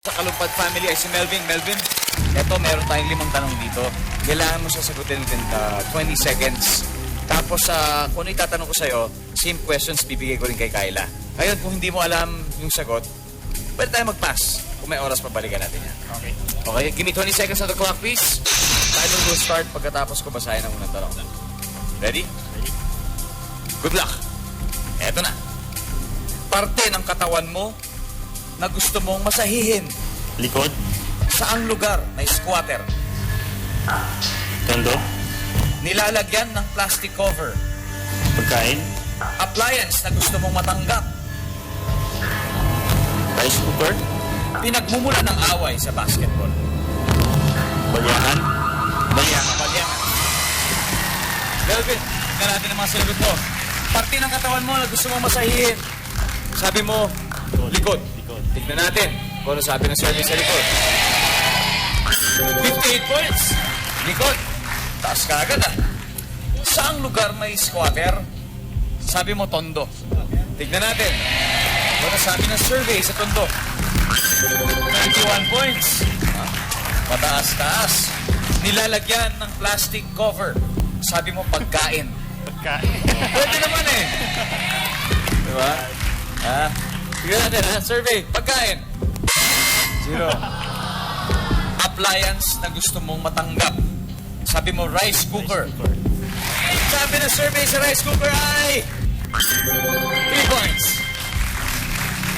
sa Kalumpad family ay si Melvin. Melvin, eto meron tayong 5 tanong dito. Kailangan mo siya sagutin within 20 seconds. Tapos kung ano itatanong ko sa'yo, same questions bibigay ko rin kay Kyla. Ngayon, kung hindi mo alam yung sagot, pwede tayo mag-pass. Kung may oras, pabalikan natin yan. Okay. Okay, give me 20 seconds on the clock, please. Timer will start pagkatapos ko basahin ang unang tanong. Ready? Ready? Good luck. Eto na. Parte ng katawan mo na gusto mong masahihin. Likod. Saang lugar may squatter? Tondo. Nilalagyan ng plastic cover. Pagkain. Appliance na gusto mong matanggap. Rice cooker. Pinagmumula ng away sa basketball. Balyahan. Balyahan. Melvin, tingnan natin ang mga sagot mo. Parte ng katawan mo na gusto mong masahihin. Sabi mo, likod. Likod. Tignan natin kung ano sabi ng survey sa likod. 58 points. Likod. Taas ka agad Saang lugar may squatter? Sabi mo, Tondo. Tignan natin kung ano sabi ng survey sa Tondo. 91 points. Mataas-taas. Nilalagyan ng plastic cover. Sabi mo, pagkain. Pagkain. Pwede naman Diba? Tignan natin survey. Pagkain. 0. Appliance na gusto mong matanggap. Sabi mo, rice cooker. Sabi ng survey sa rice cooker ay 3 points.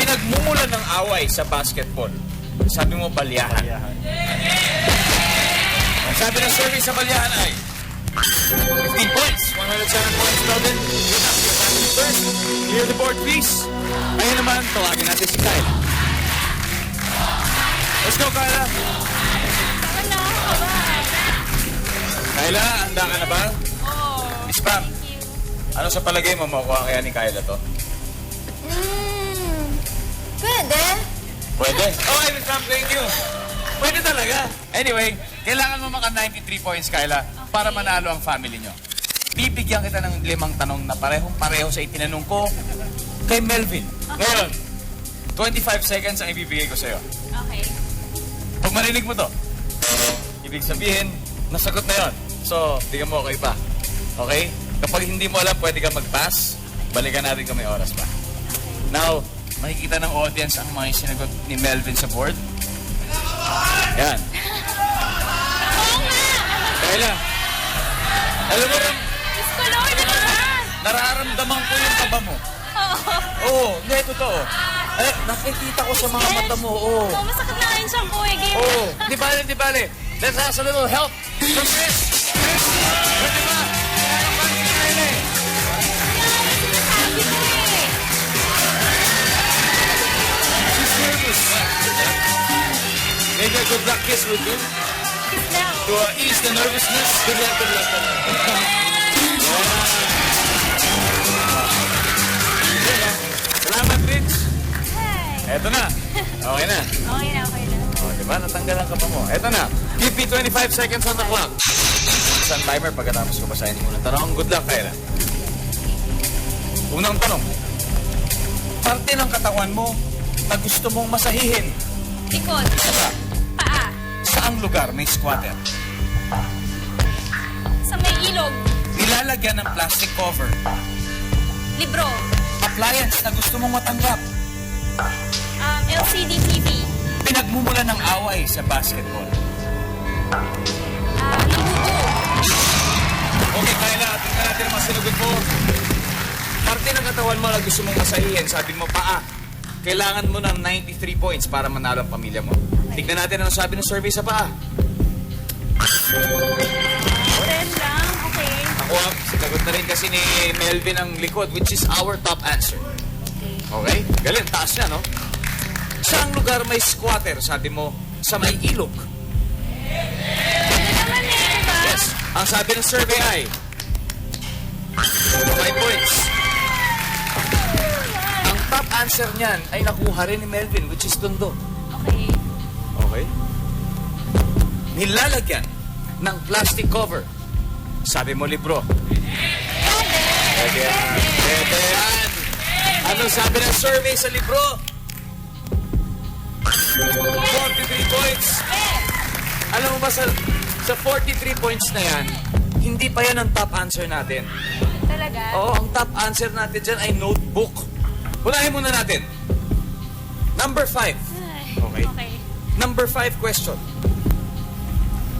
Pinagmumulan ng away sa basketball. Sabi mo, balyahan. Balyahan. Ang sabi ng survey sa balyahan ay 15 points. 107 points, Melvin. Good luck. Your family first. Clear the board, please. Ayun naman, tawagin natin si Kyla. Let's go, Kyla. Kyla, handa ka na ba? Oo. Miss Pam, ano sa palagay mo makuha kaya ni Kyla to? Pwede. Pwede? Okay, Miss Pam, thank you. Pwede talaga. Anyway, kailangan mo maka 93 points, Kyla, para manalo ang family nyo. Bibigyan kita ng 5 tanong na parehong-pareho sa itinanong ko kay Melvin. Ngayon, 25 seconds ang ibibigay ko sa'yo. Okay. Pag marinig mo to, ibig sabihin, nasagot na yon. So, bigyan mo okay pa. Okay? Kapag hindi mo alam, pwede ka mag-pass. Balikan natin kung may oras pa. Now, makikita ng audience ang mga sinagot ni Melvin sa board. Yan. Oo nga! Kaya, alam mo rin, Diyos ko, Lord, ano ba? nararamdaman ko yung kaba mo. Oo. Oo, hindi, totoo. Eh, nakikita ko sa mga mata mo, oo. Oo, masakit na nga yung shampoo eh. Game. Oo, di bale. Let's ask a little help from Chris. Pwede ba? Meron pa si Kyla eh. Sinasabi ko eh. She's nervous. Maybe a good luck kiss would do. Kiss now. To ease the nervousness. Good luck. Salamat, Rich. Hey. Eto na. Okay na. Okay na. O, diba? Natanggalan ka pa mo. Eto na. Give me 25 seconds on the clock. Isang timer pagkatapos ko basahin yung unang tanong. Good luck, Kyla. Unang tanong. Parte ng katawan mo na gusto mong masahihin. Likod. Isa. Paa. Saang lugar may squatter? Sa may ilog. Nilalagyan ng plastic cover. Libro. Appliance na gusto mong matanggap. LCD TV. Pinagmumula ng away sa basketball. Lububo. Okay, Kyla, tingnan natin ang mga sinagot mo. Parte ng katawan mo na gusto mong masahihin, sabi mo, paa. Kailangan mo ng 93 points para manalo ang pamilya mo. Tignan natin ano sabi ng survey sa paa. 10 lang. Okay. Ako, sinagot na rin kasi ni Melvin ang likod, which is our top answer. Okay? Galing, taas niya, no? Saang lugar may squatter? Sabi mo, sa may ilog. Pwede naman eh, diba? Yes. Ang sabi ng survey ay 5 points. Ang top answer niyan ay nakuha rin ni Melvin, which is Tondo. Okay. Okay? Nilalagyan ng plastic cover. Sabi mo, libro. Pwede yan. Pwede yan. Ano sabi ng survey sa libro? 4 Alam mo ba, sa 43 points na yan, hindi pa yan ang top answer natin. Talaga? Oo, ang top answer natin dyan ay notebook. Unahin muna natin. Number 5. Ay, Okay. Okay. Number 5 question.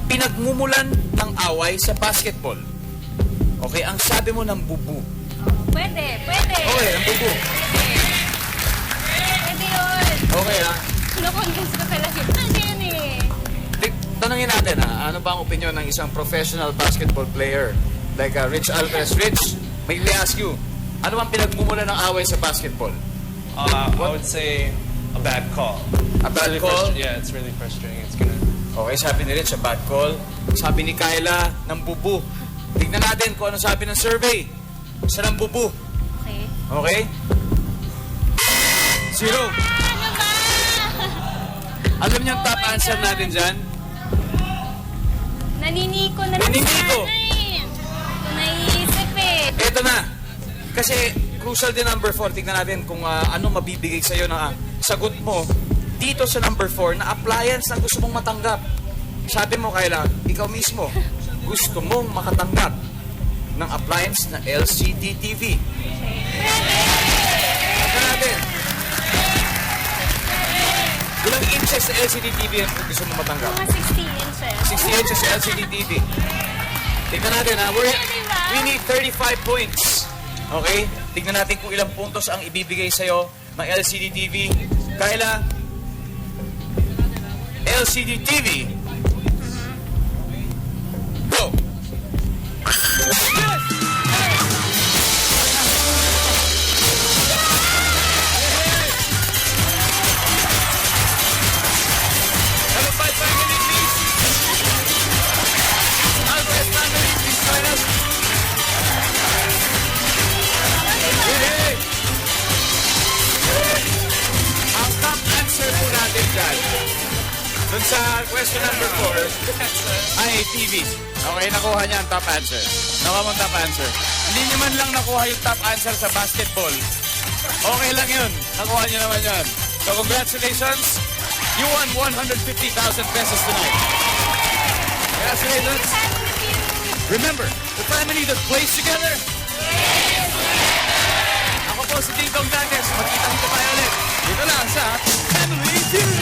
Pinagmumulan ng away sa basketball. Okay, ang sabi mo ng bubu. Pwede, pwede. Okay, ang bubu. Pwede yun. Okay, ha? Kinukonvince ko talaga. Pwede yun eh. Tanungin natin, ha? Ano ba ang opinion ng isang professional basketball player? Like Rich Alvarez. Rich, may I ask you, ano bang pinagmumulan ng away sa basketball? I would say a bad call. A bad Really call? Yeah, it's really frustrating. It's gonna. Okay, sabi ni Rich, a bad call. Sabi ni Kyla, ng bubu. Tignan natin kung ano sabi ng survey. Isa ng bubu. Okay. Okay? 0. Ano ba? Alam niyo ang top Oh my answer God. natin dyan? Naniniko na lang Naniniko. sana eh. Ito naiisip eh. Eto na. Kasi crucial din number 4. Tignan natin kung ano mabibigay sa'yo na sagot mo dito sa number 4 na appliance na gusto mong matanggap. Sabi mo, Kyla, ikaw mismo, gusto mong makatanggap ng appliance na LCD TV. Tignan natin. Ilang inches sa LCD TV ang gusto mong matanggap? Mga 60 inches. 60 inches sa LCD TV. Tignan natin ha. We need 35 points. Okay? Tignan natin kung ilang puntos ang ibibigay sa'yo ng LCD TV. Kyla, LCD TV. Go! Number 5 family, please. Alvarez family, please join us. Hey! Ang top answer po natin dyan, dun sa question number 4, ay TV. Okay, nakuha niya ang top answer. Nakuha mo ang top answer. Hindi niya man lang nakuha yung top answer sa basketball. Okay lang yun. Nakuha niya naman yun. So congratulations. You won 150,000 pesos tonight. Congratulations. Remember, the family that plays together. Ako po si Ding Dong Dantes. Magkita-kita tayo ulit. Dito lang sa Family Feud.